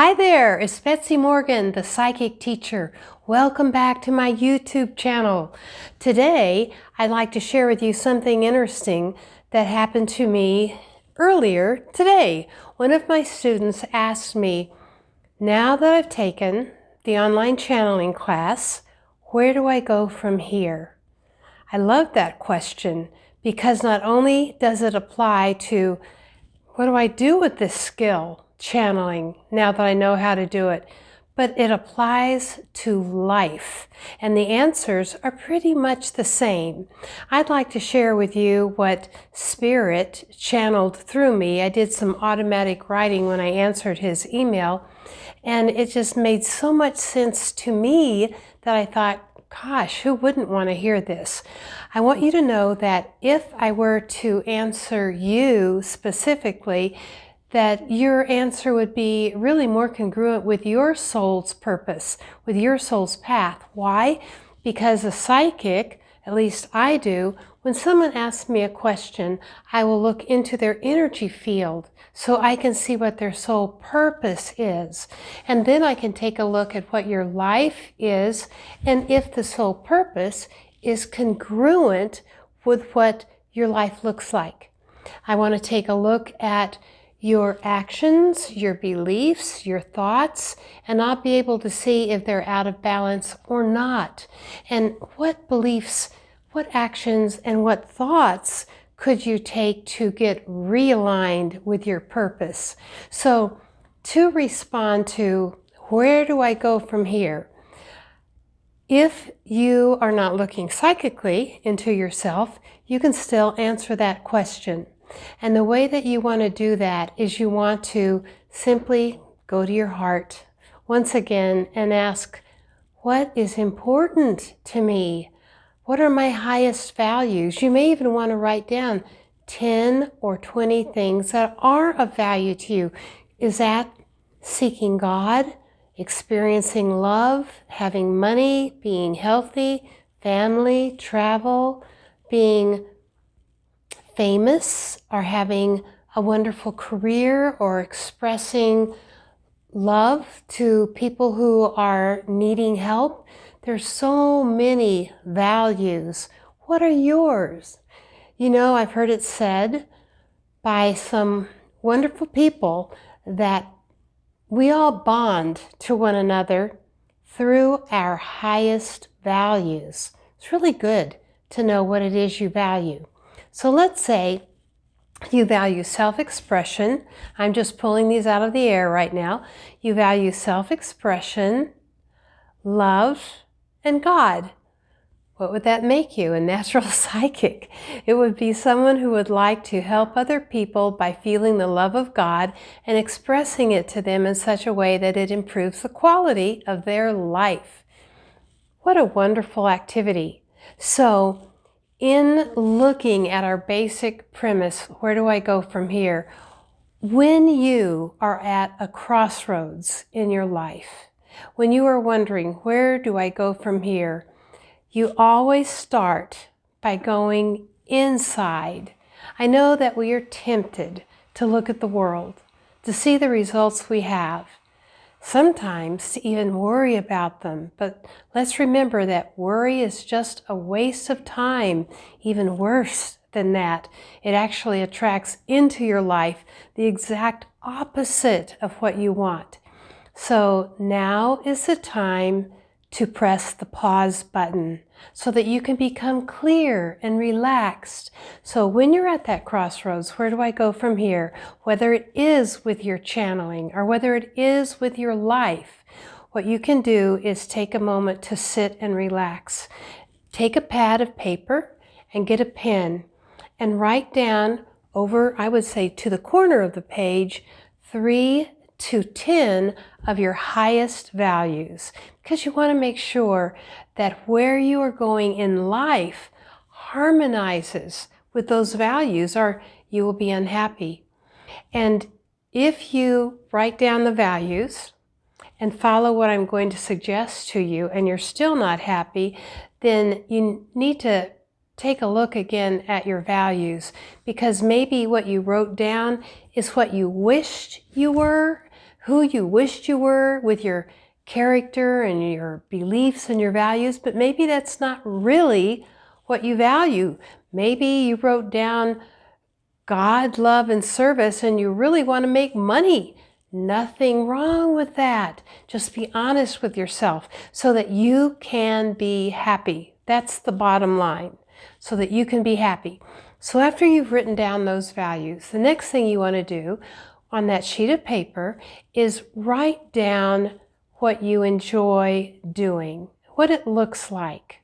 Hi there, it's Betsy-Morgan, the psychic teacher. Welcome back to my YouTube channel. Today, I'd like to share with you something interesting that happened to me earlier today. One of my students asked me, now that I've taken the online channeling class, where do I go from here? I love that question because not only does it apply to what do I do with this skill, channeling, now that I know how to do it? But it applies to life, and the answers are pretty much the same. I'd like to share with you what Spirit channeled through me. I did some automatic writing when I answered his email, and it just made so much sense to me that I thought, gosh, who wouldn't want to hear this? I want you to know that if I were to answer you specifically, that your answer would be really more congruent with your soul's purpose, with your soul's path. Why? Because a psychic, at least I do, when someone asks me a question, I will look into their energy field so I can see what their soul purpose is. And then I can take a look at what your life is and if the soul purpose is congruent with what your life looks like. I want to take a look at your actions, your beliefs, your thoughts, and I'll be able to see if they're out of balance or not. And what beliefs, what actions, and what thoughts could you take to get realigned with your purpose? So to respond to where do I go from here? If you are not looking psychically into yourself, you can still answer that question. And the way that you want to do that is you want to simply go to your heart once again and ask, what is important to me? What are my highest values? You may even want to write down 10 or 20 things that are of value to you. Is that seeking God, experiencing love, having money, being healthy, family, travel, being famous, or having a wonderful career, or expressing love to people who are needing help? There's so many values. What are yours? You know, I've heard it said by some wonderful people that we all bond to one another through our highest values. It's really good to know what it is you value. So let's say you value self-expression. I'm just pulling these out of the air right now. You value self-expression, love, and God. What would that make you? A natural psychic. It would be someone who would like to help other people by feeling the love of God and expressing it to them in such a way that it improves the quality of their life. What a wonderful activity. So, in looking at our basic premise, where do I go from here? When you are at a crossroads in your life, when you are wondering, where do I go from here? You always start by going inside. I know that we are tempted to look at the world, to see the results we have, sometimes to even worry about them. But let's remember that worry is just a waste of time. Even worse than that, it actually attracts into your life the exact opposite of what you want. So now is the time to press the pause button so that you can become clear and relaxed. So when you're at that crossroads, where do I go from here? Whether it is with your channeling or whether it is with your life, what you can do is take a moment to sit and relax. Take a pad of paper and get a pen and write down over, I would say, to the corner of the page, 3 to 10 of your highest values, because you want to make sure that where you are going in life harmonizes with those values, or you will be unhappy. And if you write down the values and follow what I'm going to suggest to you and you're still not happy, then you need to take a look again at your values, because maybe what you wrote down is what you wished you were, who you wished you were with your character and your beliefs and your values, but maybe that's not really what you value. Maybe you wrote down God, love, and service, and you really want to make money. Nothing wrong with that. Just be honest with yourself so that you can be happy. That's the bottom line, so that you can be happy. So after you've written down those values, the next thing you want to do on that sheet of paper is write down what you enjoy doing, what it looks like.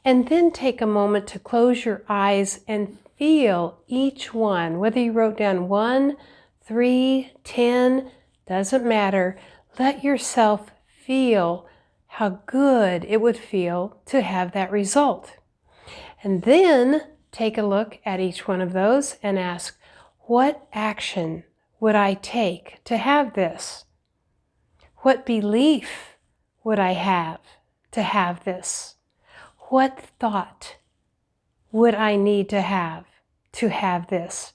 And then take a moment to close your eyes and feel each one, whether you wrote down 1, 3, 10, doesn't matter. Let yourself feel how good it would feel to have that result. And then take a look at each one of those and ask, what action would I take to have this? What belief would I have to have this? What thought would I need to have this?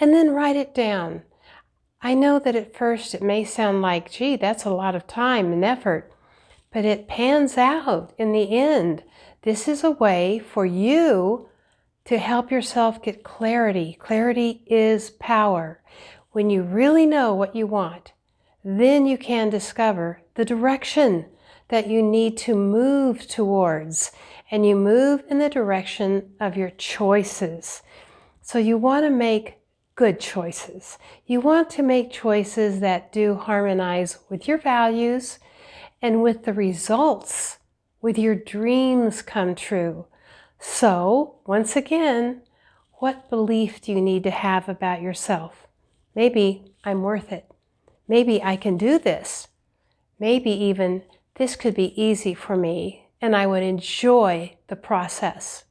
And then write it down. I know that at first it may sound like, gee, that's a lot of time and effort, but it pans out in the end. This is a way for you to help yourself get clarity. Clarity is power. When you really know what you want, then you can discover the direction that you need to move towards, and you move in the direction of your choices. So you want to make good choices. You want to make choices that do harmonize with your values and with the results, with your dreams come true. So, once again, what belief do you need to have about yourself? Maybe I'm worth it. Maybe I can do this. Maybe even this could be easy for me and I would enjoy the process.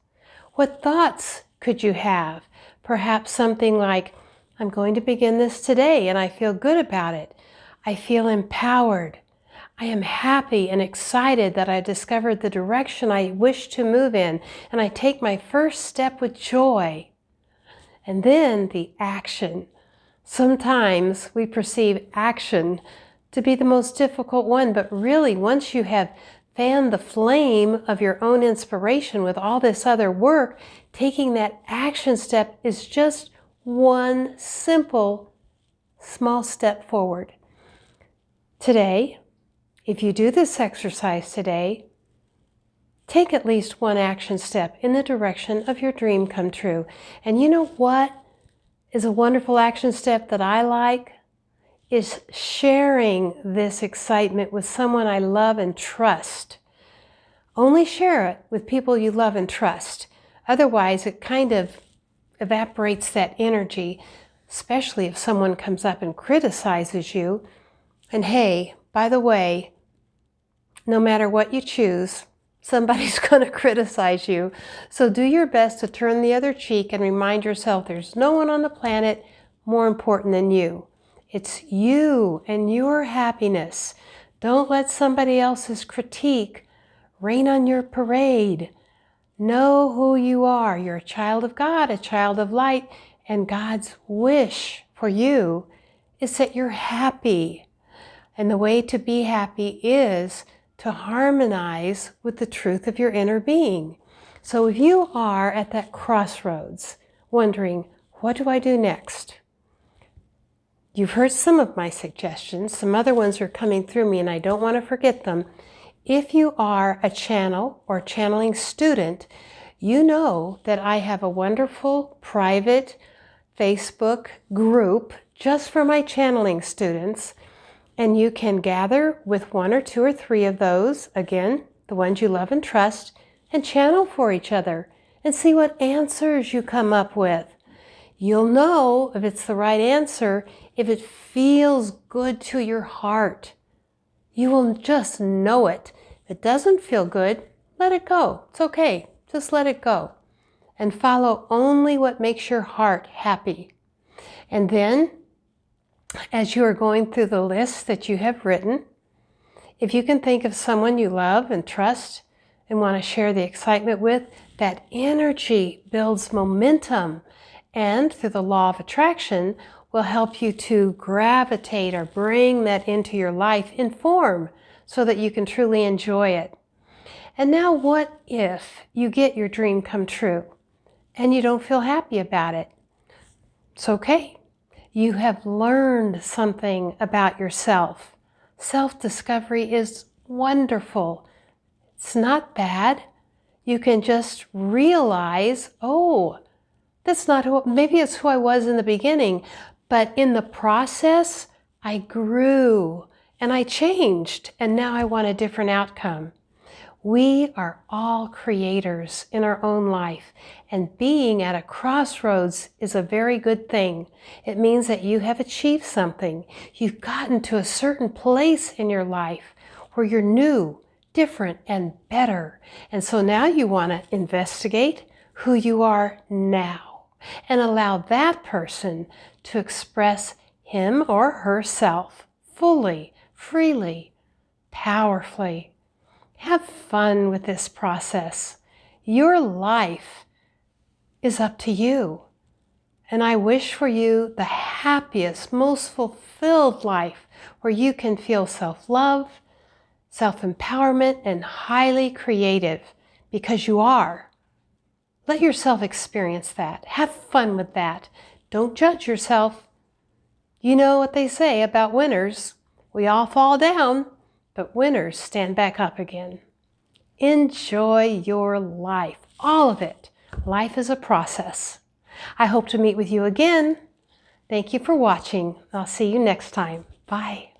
What thoughts could you have? Perhaps something like, I'm going to begin this today and I feel good about it. I feel empowered. I am happy and excited that I discovered the direction I wish to move in, and I take my first step with joy. And then the action. Sometimes we perceive action to be the most difficult one, but really once you have fanned the flame of your own inspiration with all this other work, taking that action step is just one simple, small step forward. Today, if you do this exercise today, take at least one action step in the direction of your dream come true. And you know what is a wonderful action step that I like? Is sharing this excitement with someone I love and trust. Only share it with people you love and trust. Otherwise, it kind of evaporates that energy, especially if someone comes up and criticizes you. And hey, by the way, no matter what you choose, somebody's going to criticize you. So do your best to turn the other cheek and remind yourself there's no one on the planet more important than you. It's you and your happiness. Don't let somebody else's critique rain on your parade. Know who you are. You're a child of God, a child of light, and God's wish for you is that you're happy. And the way to be happy is to harmonize with the truth of your inner being. So if you are at that crossroads, wondering, what do I do next? You've heard some of my suggestions. Some other ones are coming through me and I don't want to forget them. If you are a channel or channeling student, you know that I have a wonderful private Facebook group just for my channeling students. And you can gather with 1 or 2 or 3 of those, again, the ones you love and trust, and channel for each other and see what answers you come up with. You'll know if it's the right answer if it feels good to your heart. You will just know it. If it doesn't feel good, let it go. It's okay. Just let it go. And follow only what makes your heart happy. And then, as you are going through the list that you have written, if you can think of someone you love and trust and want to share the excitement with, that energy builds momentum. And through the law of attraction, will help you to gravitate or bring that into your life in form so that you can truly enjoy it. And now what if you get your dream come true and you don't feel happy about it? It's okay. You have learned something about yourself. Self-discovery is wonderful. It's not bad. You can just realize, oh, that's not who, maybe it's who I was in the beginning, but in the process, I grew and I changed, and now I want a different outcome. We are all creators in our own life, and being at a crossroads is a very good thing. It means that you have achieved something. You've gotten to a certain place in your life where you're new, different, and better. And so now you want to investigate who you are now and allow that person to express him or herself fully, freely, powerfully. Have fun with this process. Your life is up to you. And I wish for you the happiest, most fulfilled life where you can feel self-love, self-empowerment, and highly creative, because you are. Let yourself experience that. Have fun with that. Don't judge yourself. You know what they say about winners. We all fall down, but winners stand back up again. Enjoy your life, all of it. Life is a process. I hope to meet with you again. Thank you for watching. I'll see you next time. Bye.